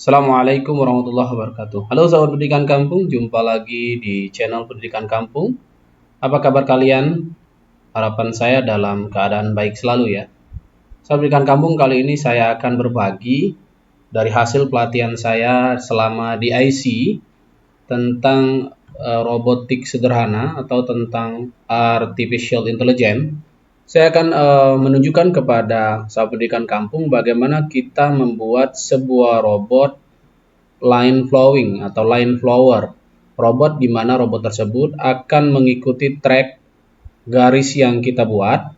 Assalamualaikum warahmatullahi wabarakatuh. Halo sahabat pendidikan kampung, jumpa lagi di channel Pendidikan Kampung. Apa kabar kalian? Harapan saya dalam keadaan baik selalu ya. Sahabat pendidikan kampung, kali ini saya akan berbagi dari hasil pelatihan saya selama di IC tentang robotik sederhana atau tentang artificial intelligence. Saya akan menunjukkan kepada sahabat pendidikan kampung bagaimana kita membuat sebuah robot line flowing atau line flower. Robot di mana robot tersebut akan mengikuti track garis yang kita buat.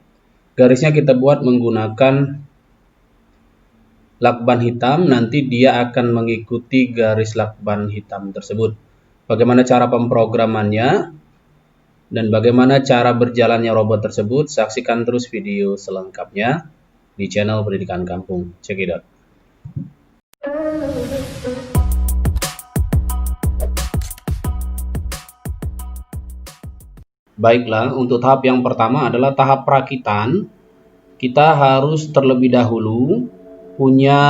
Garisnya kita buat menggunakan lakban hitam, nanti dia akan mengikuti garis lakban hitam tersebut. Bagaimana cara pemrogramannya dan bagaimana cara berjalannya robot tersebut, saksikan terus video selengkapnya di channel Pendidikan Kampung. Check it out. Baiklah, untuk tahap yang pertama adalah tahap perakitan. Kita harus terlebih dahulu punya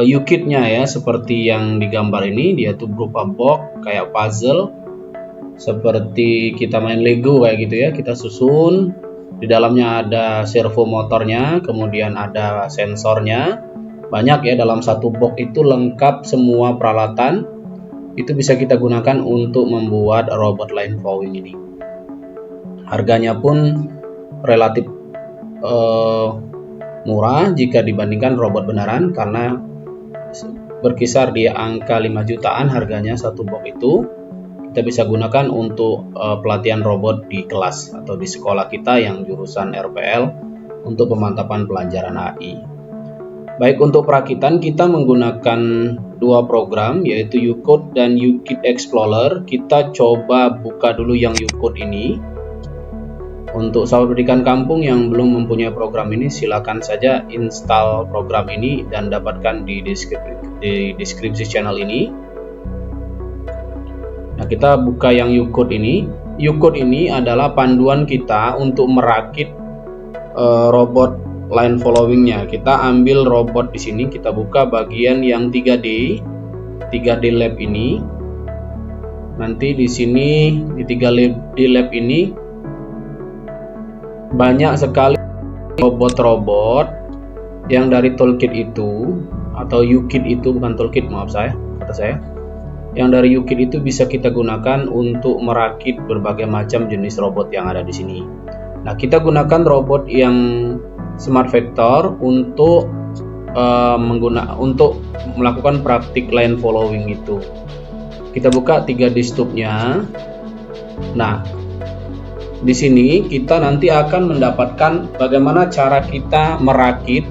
UKit-nya ya, seperti yang digambar ini, dia tuh berupa box kayak puzzle. Seperti kita main Lego kayak gitu ya, kita susun. Di dalamnya ada servo motornya, kemudian ada sensornya. Banyak ya, dalam satu box itu lengkap semua peralatan. Itu bisa kita gunakan untuk membuat robot line flowing ini. Harganya pun relatif murah jika dibandingkan robot beneran, karena berkisar di angka 5 jutaan harganya satu box itu. Kita bisa gunakan untuk pelatihan robot di kelas atau di sekolah kita yang jurusan RPL untuk pemantapan pelajaran AI. Baik, untuk perakitan kita menggunakan dua program, yaitu UCode dan UKit Explorer. Kita coba buka dulu yang UCode ini. Untuk sahabat pendidikan kampung yang belum mempunyai program ini, silakan saja install program ini dan dapatkan di deskripsi channel ini. Nah, kita buka yang UCode ini. UCode ini adalah panduan kita untuk merakit robot line followingnya. Kita ambil robot di sini, kita buka bagian yang 3D lab ini. Nanti di sini di 3D lab ini banyak sekali robot-robot yang dari toolkit itu atau UKit itu, bukan toolkit, maaf kata saya. Yang dari UKit itu bisa kita gunakan untuk merakit berbagai macam jenis robot yang ada di sini. Nah, kita gunakan robot yang Smart Vector untuk untuk melakukan praktik line following itu. Kita buka 3D stubnya. Nah, di sini kita nanti akan mendapatkan bagaimana cara kita merakit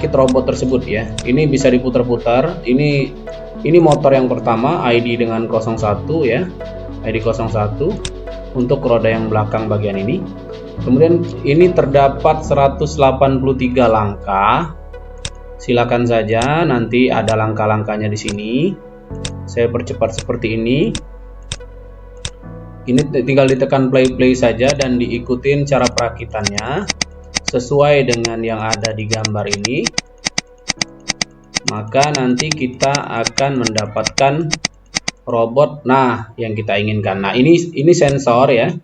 robot tersebut ya. Ini bisa diputar-putar. Ini motor yang pertama, ID dengan 01 ya. ID 01 untuk roda yang belakang bagian ini. Kemudian ini terdapat 183 langkah. Silakan saja, nanti ada langkah-langkahnya di sini. Saya percepat seperti ini. Ini tinggal ditekan play saja dan diikutin cara perakitannya sesuai dengan yang ada di gambar ini. Maka nanti kita akan mendapatkan robot yang kita inginkan. Nah, ini sensor ya.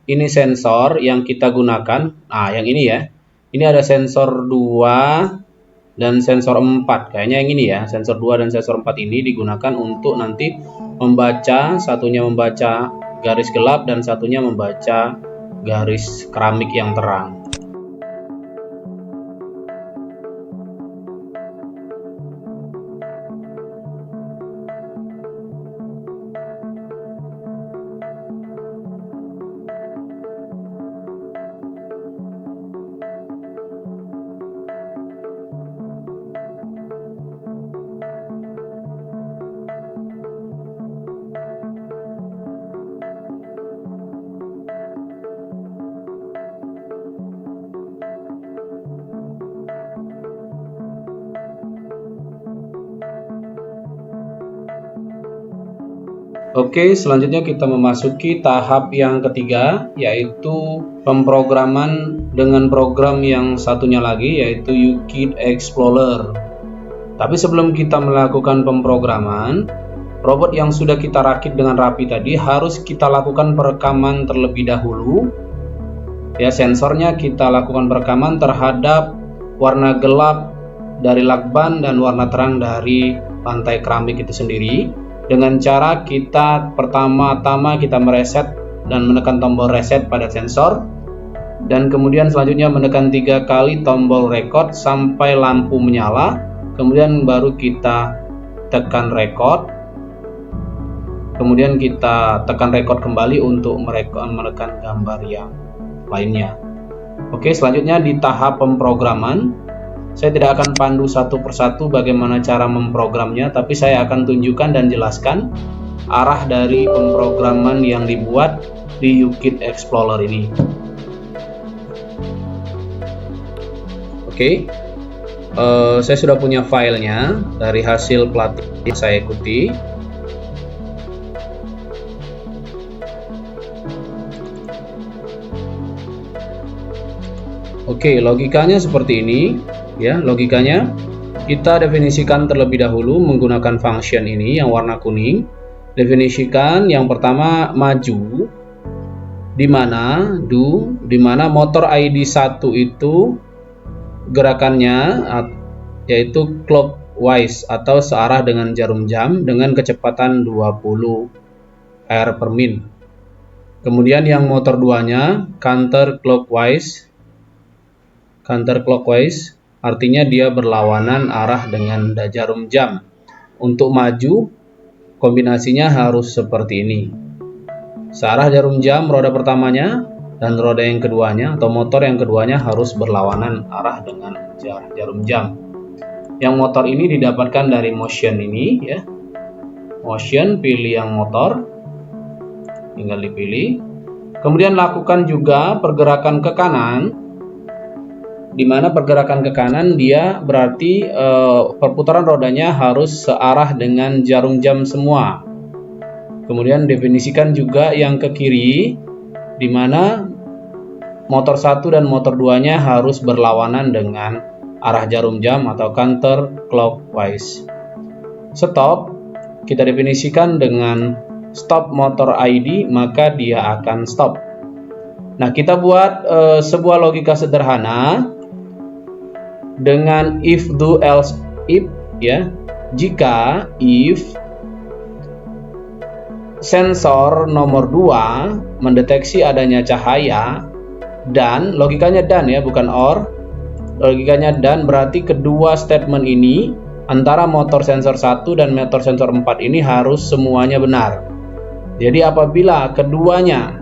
Ini sensor yang kita gunakan. Nah, yang ini ya. Ini ada sensor 2 dan sensor 4. Kayaknya yang ini ya. Sensor 2 dan sensor 4 ini digunakan untuk nanti membaca, satunya membaca garis gelap dan satunya membaca garis keramik yang terang. Oke, selanjutnya kita memasuki tahap yang ketiga, yaitu pemrograman dengan program yang satunya lagi, yaitu UKit Explorer. Tapi sebelum kita melakukan pemrograman, robot yang sudah kita rakit dengan rapi tadi harus kita lakukan perekaman terlebih dahulu. Ya, sensornya kita lakukan perekaman terhadap warna gelap dari lakban dan warna terang dari lantai keramik itu sendiri, dengan cara kita pertama-tama kita mereset dan menekan tombol reset pada sensor, dan kemudian selanjutnya menekan 3 kali tombol record sampai lampu menyala, kemudian baru kita tekan record, kemudian kita tekan record kembali untuk menekan gambar yang lainnya. Oke, selanjutnya di tahap pemrograman, saya tidak akan pandu satu persatu bagaimana cara memprogramnya, tapi saya akan tunjukkan dan jelaskan arah dari pemrograman yang dibuat di UKit Explorer ini. Oke, saya sudah punya filenya dari hasil pelatihan yang saya ikuti. Oke, logikanya seperti ini ya. Logikanya kita definisikan terlebih dahulu menggunakan function ini yang warna kuning. Definisikan yang pertama maju, di mana motor ID 1 itu gerakannya yaitu clockwise atau searah dengan jarum jam dengan kecepatan 20 r/min. Kemudian yang motor 2-nya counterclockwise artinya dia berlawanan arah dengan jarum jam. Untuk maju kombinasinya harus seperti ini. Searah jarum jam roda pertamanya dan roda yang keduanya atau motor yang keduanya harus berlawanan arah dengan jarum jam. Yang motor ini didapatkan dari motion ini ya. Motion, pilih yang motor, tinggal dipilih. Kemudian lakukan juga pergerakan ke kanan, di mana pergerakan ke kanan dia berarti perputaran rodanya harus searah dengan jarum jam semua. Kemudian definisikan juga yang ke kiri, di mana motor 1 dan motor 2-nya harus berlawanan dengan arah jarum jam atau counterclockwise. Stop kita definisikan dengan stop motor ID, maka dia akan stop. Nah, kita buat sebuah logika sederhana dengan if, do, else, if ya. Jika if sensor nomor 2 mendeteksi adanya cahaya dan, logikanya dan ya, bukan or, logikanya dan, berarti kedua statement ini antara motor sensor 1 dan motor sensor 4 ini harus semuanya benar. Jadi apabila keduanya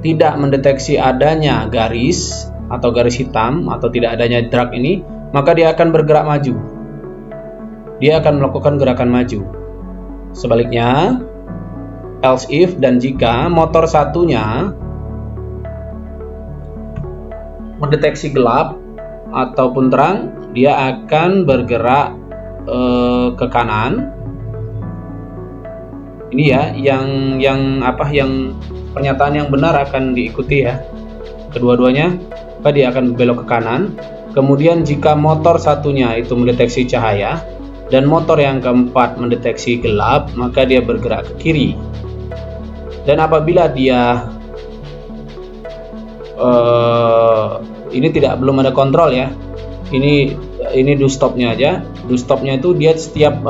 tidak mendeteksi adanya garis atau garis hitam atau tidak adanya drag ini, maka dia akan bergerak maju. Dia akan melakukan gerakan maju. Sebaliknya, else if dan jika motor satunya mendeteksi gelap ataupun terang, dia akan bergerak ke kanan. Ini ya, yang pernyataan yang benar akan diikuti ya. Kedua-duanya, dia akan belok ke kanan. Kemudian jika motor satunya itu mendeteksi cahaya dan motor yang keempat mendeteksi gelap, maka dia bergerak ke kiri. Dan apabila dia ini belum ada kontrol ya, ini do stopnya aja. Do stopnya itu dia setiap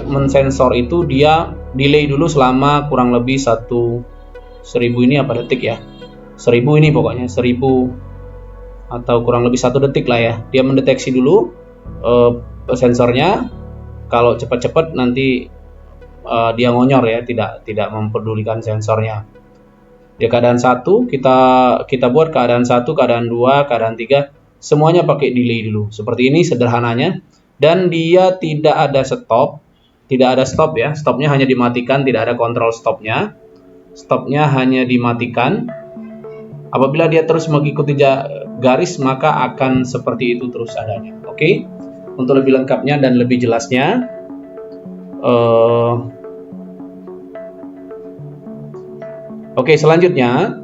mensensor itu dia delay dulu selama kurang lebih 1000 ini apa detik ya, 1000 ini pokoknya 1000 atau kurang lebih 1 detik lah ya. Dia mendeteksi dulu sensornya. Kalau cepat-cepat nanti dia ngonyor ya, tidak mempedulikan sensornya. Di keadaan 1 kita buat keadaan 1, keadaan 2, keadaan 3 semuanya pakai delay dulu. Seperti ini sederhananya, dan dia tidak ada stop ya. Stopnya hanya dimatikan, tidak ada kontrol stopnya. Stopnya hanya dimatikan. Apabila dia terus mengikuti garis, maka akan seperti itu terus adanya. Oke. Untuk lebih lengkapnya dan lebih jelasnya, oke, selanjutnya,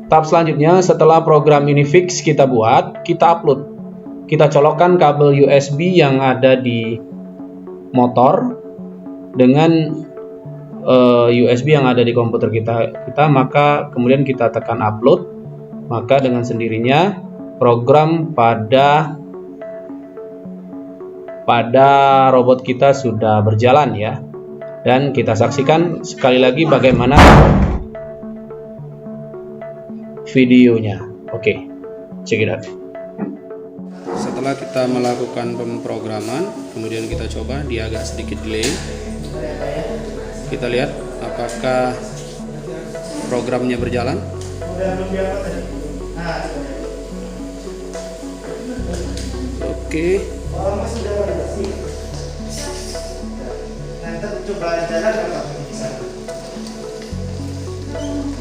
tahap selanjutnya setelah program ini fix kita buat, kita upload. kita colokkan kabel USB yang ada di motor dengan USB yang ada di komputer kita, maka kemudian kita tekan upload, maka dengan sendirinya program pada robot kita sudah berjalan ya. Dan kita saksikan sekali lagi bagaimana videonya. Oke, check it out. Setelah kita melakukan pemrograman, kemudian kita coba, dia agak sedikit delay. Kita lihat apakah programnya berjalan. Oke.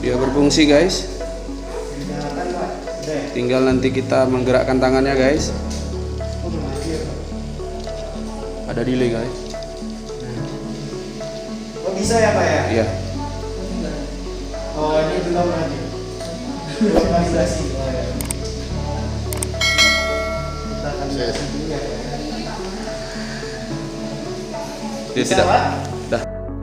Dia berfungsi guys. Tinggal nanti kita menggerakkan tangannya guys. Ada delay guys. Oh bisa ya Pak ya? Iya. Oh ini belum lagi. Belum validasi. Kita akan validasi dulu ya. Dia tidak.